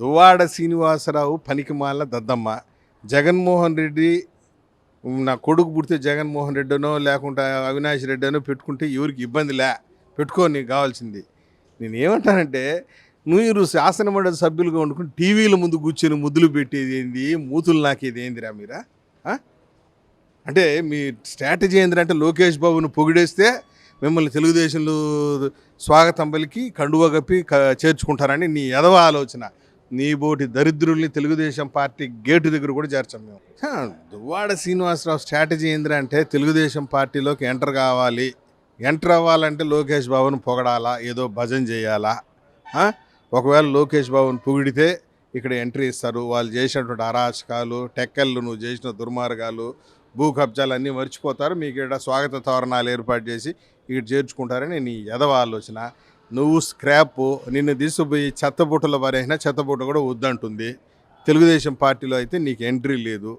దువ్వాడ శ్రీనివాసరావు పనికిమాలిన దద్దమ్మ. జగన్మోహన్ రెడ్డి నా కొడుకు పుడితే జగన్మోహన్ రెడ్డినో లేకుంటే అవినాష్ రెడ్డినో పెట్టుకుంటే ఎవరికి ఇబ్బంది లే, పెట్టుకో, నీకు కావాల్సింది. నేను ఏమంటానంటే, మీరు శాసనమండలి సభ్యులుగా వండుకుని టీవీల ముందు కూర్చొని ముద్దులు పెట్టేది ఏంది, మూతులు నాకేది ఏందిరా మీరా? ఆ? అంటే మీ స్ట్రాటజీ ఏంటంటే లోకేష్ బాబును పొగిడేస్తే మిమ్మల్ని తెలుగుదేశంలో స్వాగతం పలికి కండువా కప్పి చేర్చుకుంటారని నీ ఎదవ ఆలోచన. నీ బోటి దరిద్రుల్ని తెలుగుదేశం పార్టీ గేటు దగ్గర కూడా చేర్చాం మేము. దువ్వాడ శ్రీనివాసరావు స్ట్రాటజీ ఏంద్రా అంటే, తెలుగుదేశం పార్టీలోకి ఎంటర్ కావాలి, ఎంటర్ అవ్వాలంటే లోకేష్ బాబును పొగడాలా, ఏదో భజన చేయాలా. ఒకవేళ లోకేష్ బాబును పొగిడితే ఇక్కడ ఎంట్రీ ఇస్తారు. వాళ్ళు చేసినటువంటి అరాచకాలు, టెక్కళ్ళు, నువ్వు చేసిన దుర్మార్గాలు, భూ కబ్జాలు అన్నీ మర్చిపోతారు. మీకు ఇక్కడ స్వాగత తోరణాలు ఏర్పాటు చేసి ఇక్కడ చేర్చుకుంటారని నీ ఎదవ ఆలోచన. నువ్వు స్క్రాప్, నిన్ను తీసుకుపోయి చెత్తబుట్టలో పరేసినా చెత్తబుట్ట కూడా వద్దంటుంది. తెలుగుదేశం పార్టీలో అయితే నీకు ఎంట్రీ లేదు.